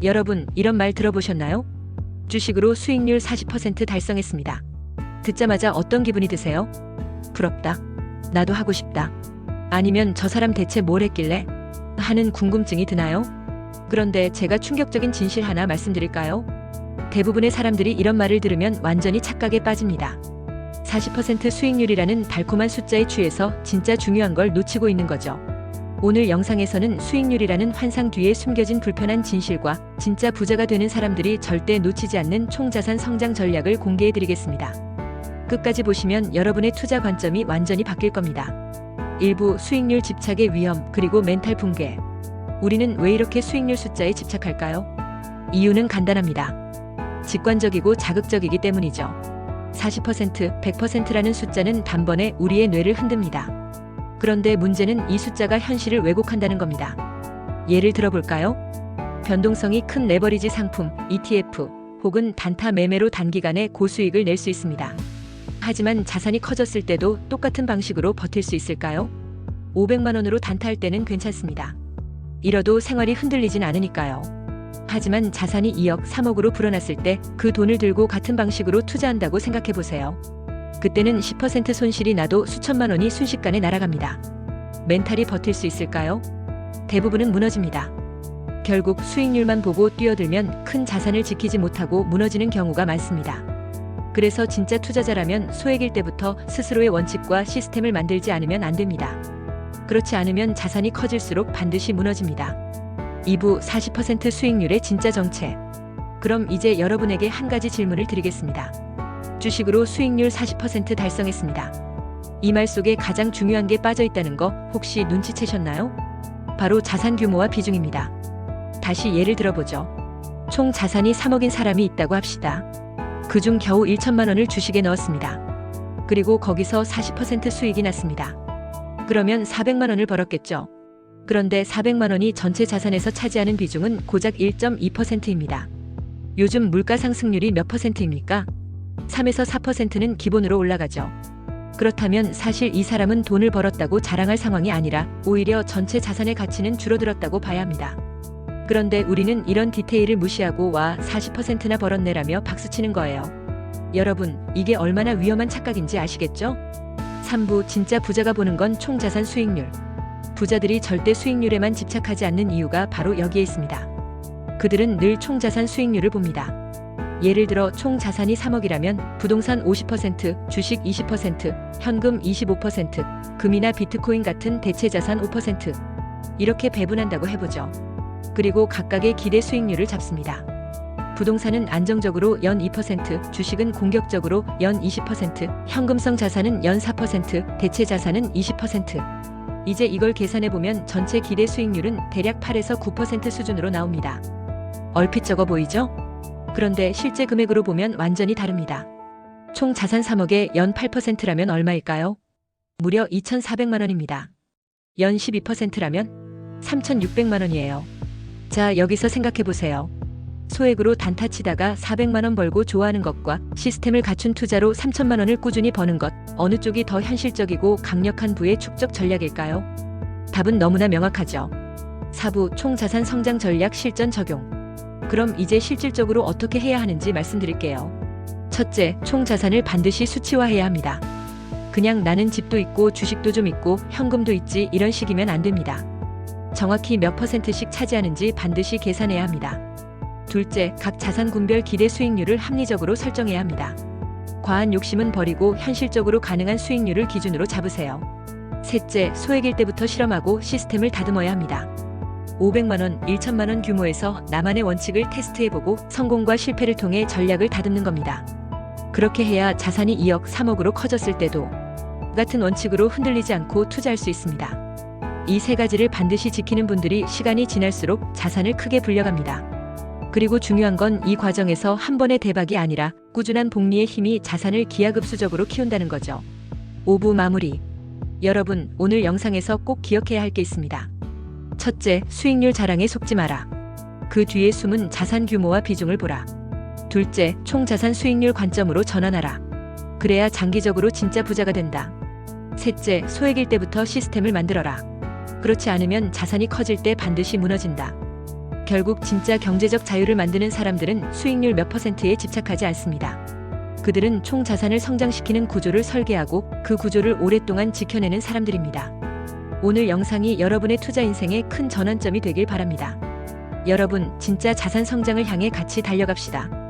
여러분, 이런 말 들어보셨나요? 주식으로 수익률 40% 달성했습니다. 듣자마자 어떤 기분이 드세요? 부럽다. 나도 하고 싶다. 아니면 저 사람 대체 뭘 했길래? 하는 궁금증이 드나요? 그런데 제가 충격적인 진실 하나 말씀드릴까요? 대부분의 사람들이 이런 말을 들으면 완전히 착각에 빠집니다. 40% 수익률이라는 달콤한 숫자에 취해서 진짜 중요한 걸 놓치고 있는 거죠. 오늘 영상에서는 수익률이라는 환상 뒤에 숨겨진 불편한 진실과 진짜 부자가 되는 사람들이 절대 놓치지 않는 총자산 성장 전략을 공개해드리겠습니다. 끝까지 보시면 여러분의 투자 관점이 완전히 바뀔 겁니다. 일부 수익률 집착의 위험, 그리고 멘탈 붕괴. 우리는 왜 이렇게 수익률 숫자에 집착할까요? 이유는 간단합니다. 직관적이고 자극적이기 때문이죠. 40%, 100%라는 숫자는 단번에 우리의 뇌를 흔듭니다. 그런데 문제는 이 숫자가 현실을 왜곡한다는 겁니다. 예를 들어볼까요? 변동성이 큰 레버리지 상품, ETF, 혹은 단타 매매로 단기간에 고수익을 낼 수 있습니다. 하지만 자산이 커졌을 때도 똑같은 방식으로 버틸 수 있을까요? 500만 원으로 단타할 때는 괜찮습니다. 잃어도 생활이 흔들리진 않으니까요. 하지만 자산이 2억, 3억으로 불어났을 때 그 돈을 들고 같은 방식으로 투자한다고 생각해보세요. 그때는 10% 손실이 나도 수천만 원이 순식간에 날아갑니다. 멘탈이 버틸 수 있을까요? 대부분은 무너집니다. 결국 수익률만 보고 뛰어들면 큰 자산을 지키지 못하고 무너지는 경우가 많습니다. 그래서 진짜 투자자라면 소액일 때부터 스스로의 원칙과 시스템을 만들지 않으면 안 됩니다. 그렇지 않으면 자산이 커질수록 반드시 무너집니다. 2부 40% 수익률의 진짜 정체. 그럼 이제 여러분에게 한 가지 질문을 드리겠습니다. 주식으로 수익률 40% 달성했습니다. 이 말 속에 가장 중요한 게 빠져 있다는 거 혹시 눈치채셨나요? 바로 자산 규모와 비중입니다. 다시 예를 들어보죠. 총 자산이 3억인 사람이 있다고 합시다. 그중 겨우 1천만 원을 주식에 넣었습니다. 그리고 거기서 40% 수익이 났습니다. 그러면 400만 원을 벌었겠죠. 그런데 400만 원이 전체 자산에서 차지하는 비중은 고작 1.2%입니다. 요즘 물가 상승률이 몇 %입니까? 3에서 4%는 기본으로 올라가죠. 그렇다면 사실 이 사람은 돈을 벌었다고 자랑할 상황이 아니라 오히려 전체 자산의 가치는 줄어들었다고 봐야 합니다. 그런데 우리는 이런 디테일을 무시하고 와 40%나 벌었네라며 박수치는 거예요. 여러분, 이게 얼마나 위험한 착각인지 아시겠죠? 3부 진짜 부자가 보는 건 총자산 수익률. 부자들이 절대 수익률에만 집착하지 않는 이유가 바로 여기에 있습니다. 그들은 늘 총자산 수익률을 봅니다. 예를 들어 총 자산이 3억이라면 부동산 50%, 주식 20%, 현금 25%, 금이나 비트코인 같은 대체 자산 5%. 이렇게 배분한다고 해보죠. 그리고 각각의 기대 수익률을 잡습니다. 부동산은 안정적으로 연 2%, 주식은 공격적으로 연 20%, 현금성 자산은 연 4%, 대체 자산은 20%. 이제 이걸 계산해보면 전체 기대 수익률은 대략 8에서 9% 수준으로 나옵니다. 얼핏 적어 보이죠? 그런데 실제 금액으로 보면 완전히 다릅니다. 총 자산 3억에 연 8%라면 얼마일까요? 무려 2,400만 원입니다. 연 12%라면 3,600만 원이에요. 자, 여기서 생각해보세요. 소액으로 단타 치다가 400만 원 벌고 좋아하는 것과 시스템을 갖춘 투자로 3천만 원을 꾸준히 버는 것, 어느 쪽이 더 현실적이고 강력한 부의 축적 전략일까요? 답은 너무나 명확하죠. 4부 총자산 성장 전략 실전 적용. 그럼 이제 실질적으로 어떻게 해야 하는지 말씀드릴게요. 첫째, 총자산을 반드시 수치화해야 합니다. 그냥 나는 집도 있고 주식도 좀 있고 현금도 있지 이런 식이면 안 됩니다. 정확히 몇 %씩 차지하는지 반드시 계산해야 합니다. 둘째, 각 자산군별 기대 수익률을 합리적으로 설정해야 합니다. 과한 욕심은 버리고 현실적으로 가능한 수익률을 기준으로 잡으세요. 셋째, 소액일 때부터 실험하고 시스템을 다듬어야 합니다. 500만 원, 1천만 원 규모에서 나만의 원칙을 테스트해보고 성공과 실패를 통해 전략을 다듬는 겁니다. 그렇게 해야 자산이 2억, 3억으로 커졌을 때도 같은 원칙으로 흔들리지 않고 투자할 수 있습니다. 이 세 가지를 반드시 지키는 분들이 시간이 지날수록 자산을 크게 불려갑니다. 그리고 중요한 건 이 과정에서 한 번의 대박이 아니라 꾸준한 복리의 힘이 자산을 기하급수적으로 키운다는 거죠. 5부 마무리. 여러분, 오늘 영상에서 꼭 기억해야 할 게 있습니다. 첫째, 수익률 자랑에 속지 마라. 그 뒤에 숨은 자산 규모와 비중을 보라. 둘째, 총자산 수익률 관점으로 전환하라. 그래야 장기적으로 진짜 부자가 된다. 셋째, 소액일 때부터 시스템을 만들어라. 그렇지 않으면 자산이 커질 때 반드시 무너진다. 결국 진짜 경제적 자유를 만드는 사람들은 수익률 몇 %에 집착하지 않습니다. 그들은 총 자산을 성장시키는 구조를 설계하고 그 구조를 오랫동안 지켜내는 사람들입니다. 오늘 영상이 여러분의 투자 인생에 큰 전환점이 되길 바랍니다. 여러분, 진짜 자산 성장을 향해 같이 달려갑시다.